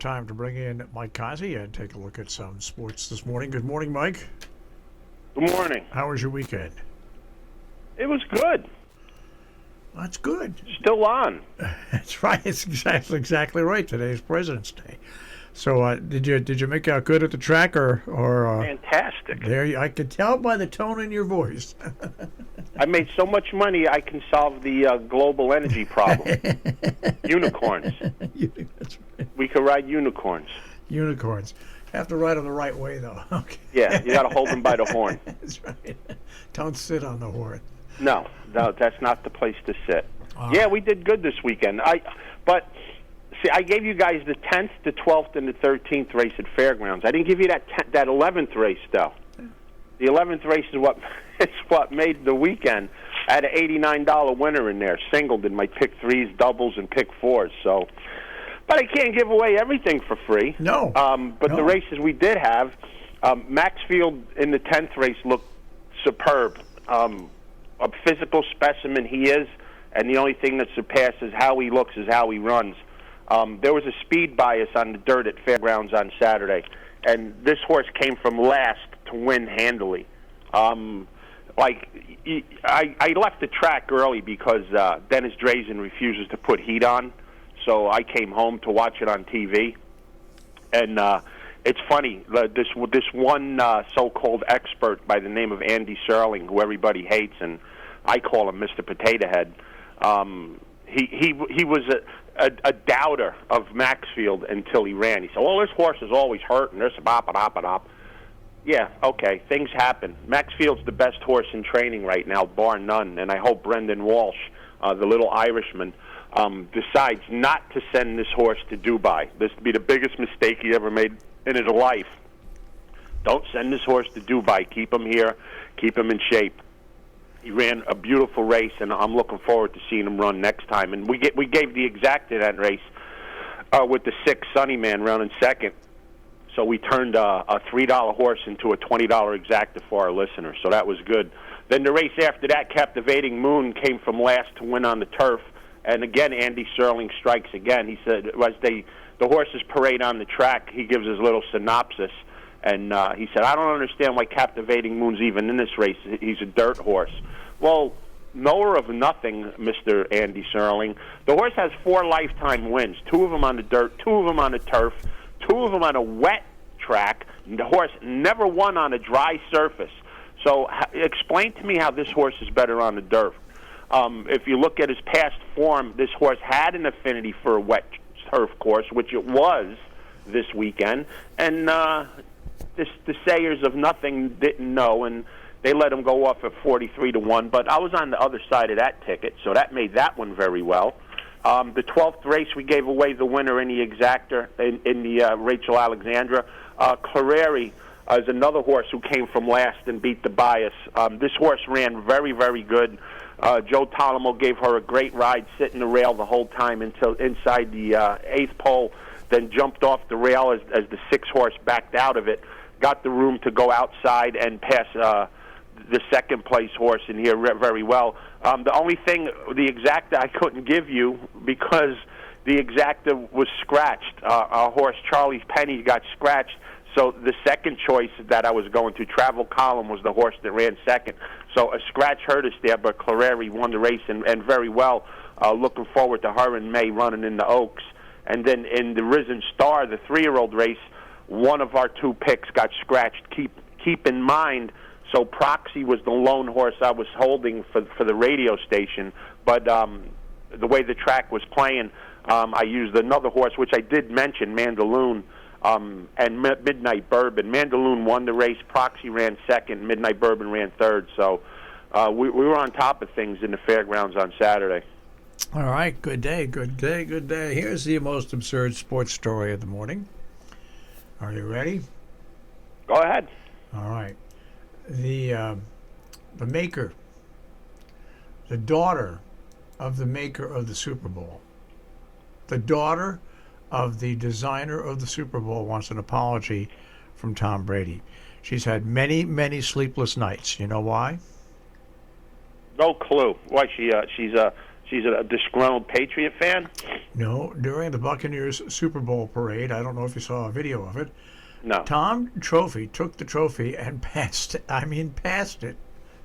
time to bring in Mike Cozzi and take a look at some sports this morning. Good morning, Mike. Good morning. How was your weekend? It was good. That's good. Still on. That's right. It's exactly right. Today's President's Day. So, did you make out good at the track or Fantastic. I could tell by the tone in your voice. I made so much money I can solve the global energy problem. Unicorns. That's right. We could ride unicorns. Unicorns. Have to ride them the right way, though. Okay. Yeah, you got to hold them by the horn. That's right. Don't sit on the horn. No, that's not the place to sit. All Yeah, right. we did good this weekend. But see, I gave you guys the 10th, the 12th, and the 13th race at Fairgrounds. I didn't give you that 11th race, though. The 11th race is what made the weekend. I had an $89 winner in there, singled in my pick threes, doubles, and pick fours. So, but I can't give away everything for free. No. But the races we did have, Maxfield in the 10th race looked superb. A physical specimen he is, and the only thing that surpasses how he looks is how he runs. There was a speed bias on the dirt at Fairgrounds on Saturday, and this horse came from last to win handily. I left the track early because Dennis Drazen refuses to put heat on, so I came home to watch it on TV. And it's funny, this one so-called expert by the name of Andy Serling, who everybody hates, and I call him Mr. Potato Head. He was a doubter of Maxfield until he ran. He said, "Well, this horse is always hurt, and this bop. Yeah, okay, things happen. Maxfield's the best horse in training right now, bar none, and I hope Brendan Walsh, the little Irishman, decides not to send this horse to Dubai. This would be the biggest mistake he ever made in his life. Don't send this horse to Dubai. Keep him here. Keep him in shape." He ran a beautiful race, and I'm looking forward to seeing him run next time. And we gave the exact in that race with the 6 Sunny Man running second. So we turned a $3 horse into a $20 exacta for our listeners. So that was good. Then the race after that, Captivating Moon, came from last to win on the turf. And again, Andy Serling strikes again. He said, as the horses parade on the track, he gives his little synopsis. And he said, "I don't understand why Captivating Moon's even in this race. He's a dirt horse." Well, knower of nothing, Mr. Andy Serling. The horse has 4 lifetime wins, 2 of them on the dirt, 2 of them on the turf, 2 of them on a wet track. The horse never won on a dry surface. So explain to me how this horse is better on the dirt. If you look at his past form, this horse had an affinity for a wet turf course, which it was this weekend. And the sayers of nothing didn't know, and they let him go off at 43-1. But I was on the other side of that ticket, so that made that one very well. The 12th race, we gave away the winner in the exactor in the Rachel Alexandra. Clareri is another horse who came from last and beat the bias. This horse ran very, very good. Joe Tolamo gave her a great ride, sitting the rail the whole time until inside the 8th pole, then jumped off the rail as the 6th horse backed out of it, got the room to go outside and pass the second place horse in here very well. The only thing, the exacta I couldn't give you because the exacta was scratched. Our horse, Charlie's Penny, got scratched. So the second choice that I was going to, Travel Column, was the horse that ran second. So a scratch hurt us there, but Clareri won the race and very well. Looking forward to her in May running in the Oaks. And then in the Risen Star, the 3-year-old race, one of our 2 picks got scratched. Keep in mind, so Proxy was the lone horse I was holding for the radio station, but the way the track was playing, I used another horse, which I did mention, Mandaloon, and Midnight Bourbon. Mandaloon won the race. Proxy ran second. Midnight Bourbon ran third. So we were on top of things in the Fairgrounds on Saturday. All right, good day. Here's the most absurd sports story of the morning. Are you ready? Go ahead. All right. The maker, the daughter of the maker of the Super Bowl, the daughter of the designer of the Super Bowl wants an apology from Tom Brady. She's had many, many sleepless nights. You know why? No clue. Why she's She's a disgruntled Patriot fan? No, during the Buccaneers Super Bowl parade, I don't know if you saw a video of it. No. Tom Trophy took the trophy and passed it. I mean, passed it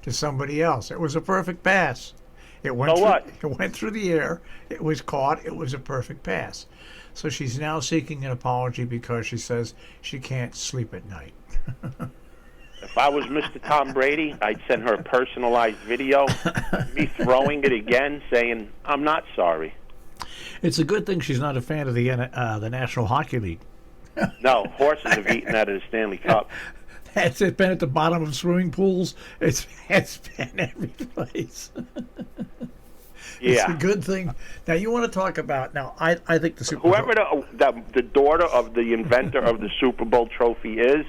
to somebody else. It was a perfect pass. It went So what? It went through the air. It was caught. It was a perfect pass. So she's now seeking an apology because she says she can't sleep at night. If I was Mr. Tom Brady, I'd send her a personalized video, me throwing it again, saying, I'm not sorry. It's a good thing she's not a fan of the National Hockey League. No, horses have eaten out of the Stanley Cup. It's been at the bottom of swimming pools. It's been every place. It's a Yeah. good thing. Now, you want to talk about, I think the Super Bowl. Whoever the daughter of the inventor of the Super Bowl trophy is,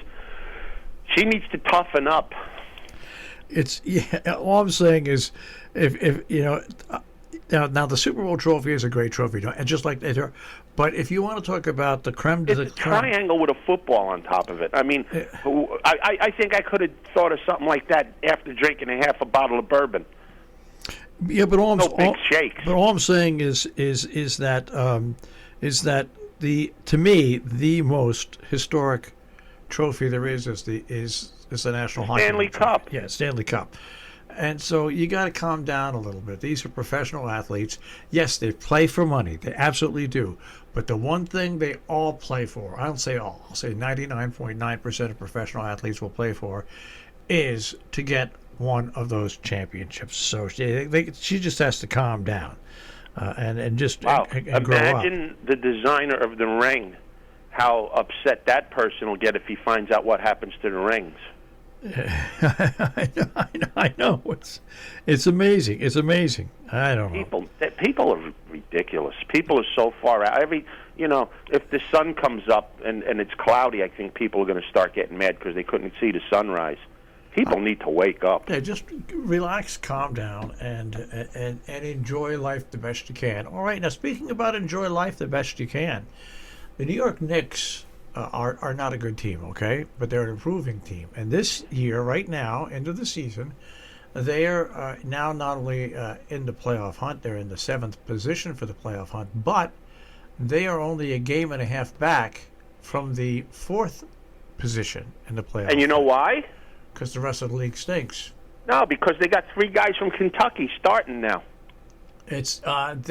she needs to toughen up. All I'm saying is, if you know, now the Super Bowl trophy is a great trophy, and just like that. But if you want to talk about the creme de It's la a creme, triangle with a football on top of it. I mean, I think I could have thought of something like that after drinking a half a bottle of bourbon. yeah, but all big shakes. But all I'm saying is that to me the most historic trophy there is the National Hockey Stanley League trophy. Cup. Yeah, Stanley Cup. And so you got to calm down a little bit. These are professional athletes. Yes, they play for money. They absolutely do. But the one thing they all play for, I don't say all, I'll say 99.9% of professional athletes will play for, is to get one of those championships. So she just has to calm down and just Wow. and grow up. Imagine the designer of the ring, how upset that person will get if he finds out what happens to the rings. I know. It's amazing. It's amazing. I don't know. People are ridiculous. People are so far out. If the sun comes up and it's cloudy, I think people are going to start getting mad because they couldn't see the sunrise. People need to wake up. Yeah, just relax, calm down, and enjoy life the best you can. All right. Now, speaking about enjoy life the best you can, the New York Knicks are not a good team, okay? But they're an improving team. And this year, right now, end of the season, they are now not only in the playoff hunt, they're in the 7th position for the playoff hunt, but they are only a game and a half back from the 4th position in the playoff. And you know why? Because the rest of the league stinks. No, because they got 3 guys from Kentucky starting now. It's All of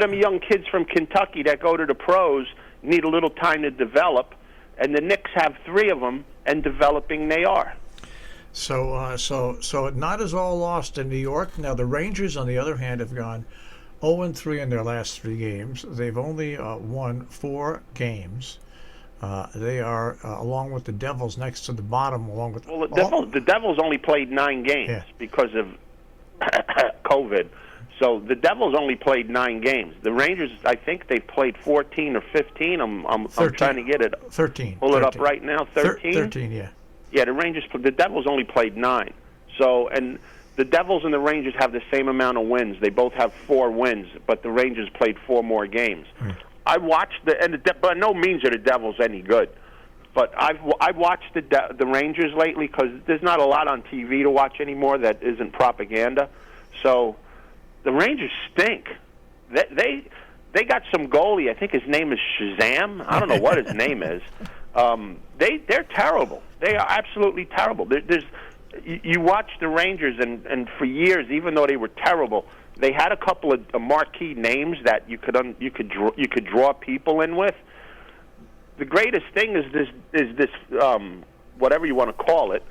them young kids from Kentucky that go to the pros need a little time to develop, and the Knicks have 3 of them, and developing they are. So not as all lost in New York. Now the Rangers, on the other hand, have gone 0-3 in their last 3 games. They've only won 4 games. They are along with the Devils next to the bottom. The Devils only played 9 games because of COVID. So the Devils only played 9 games. The Rangers, I think they played 14 or 15. I'm trying to get it. 13. Pull it up right now. 13. 13, yeah. Yeah, the Devils only played 9. So, and the Devils and the Rangers have the same amount of wins. They both have 4 wins, but the Rangers played 4 more games. I watched by no means are the Devils any good, but I've watched the Rangers lately because there's not a lot on TV to watch anymore that isn't propaganda. So the Rangers stink. They got some goalie. I think his name is Shazam. I don't know what his name is. They're terrible. They are absolutely terrible. You watch the Rangers, and for years, even though they were terrible, they had a couple of marquee names that you could draw people in with. The greatest thing is this whatever you want to call it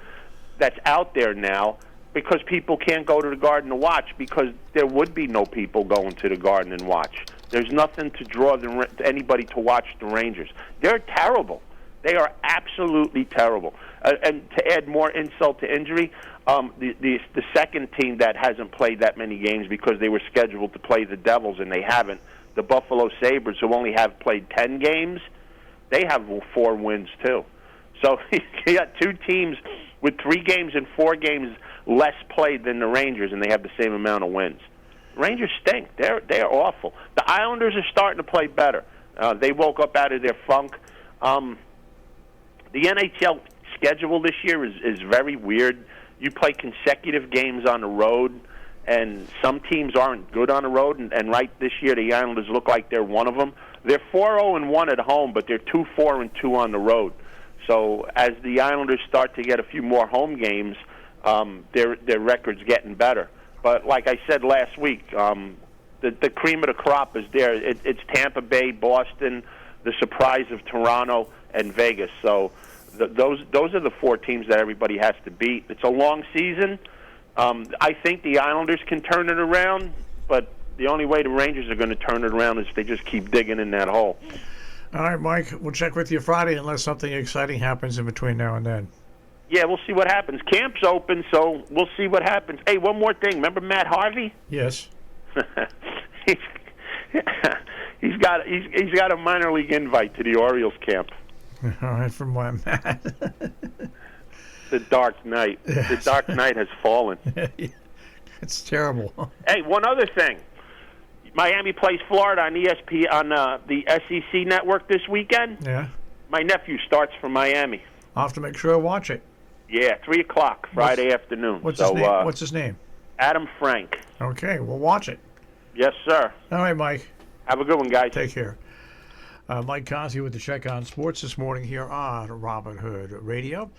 that's out there now, because people can't go to the Garden to watch because there would be no people going to the Garden and watch. There's nothing to draw anybody to watch the Rangers. They're terrible. They are absolutely terrible. And to add more insult to injury, the second team that hasn't played that many games because they were scheduled to play the Devils and they haven't, the Buffalo Sabres, who only have played 10 games, they have 4 wins too. So you got 2 teams with 3 games and 4 games less played than the Rangers, and they have the same amount of wins. Rangers stink. They're awful. The Islanders are starting to play better. They woke up out of their funk. The NHL schedule this year is very weird. You play consecutive games on the road, and some teams aren't good on the road. And right this year, the Islanders look like they're one of them. They're 4-0-1 at home, but they're 2-4-2 on the road. So as the Islanders start to get a few more home games, their record's getting better. But like I said last week, the cream of the crop is there. It's Tampa Bay, Boston, the surprise of Toronto, and Vegas. So those are the 4 teams that everybody has to beat. It's a long season. I think the Islanders can turn it around, but the only way the Rangers are going to turn it around is if they just keep digging in that hole. All right, Mike, we'll check with you Friday unless something exciting happens in between now and then. Yeah, we'll see what happens. Camp's open, so we'll see what happens. Hey, one more thing. Remember Matt Harvey? Yes. he's got a minor league invite to the Orioles camp. All right, from what, Matt? The Dark Knight. Yes. The Dark Knight has fallen. It's terrible. Hey, one other thing. Miami plays Florida on ESPN on the SEC network this weekend. Yeah. My nephew starts for Miami. I'll have to make sure I watch it. Yeah, 3:00 Friday afternoon. What's his name? What's his name? Adam Frank. Okay, we'll watch it. Yes, sir. All right, Mike. Have a good one, guys. Take care. Mike Cozzi with the Check on Sports this morning here on Robin Hood Radio.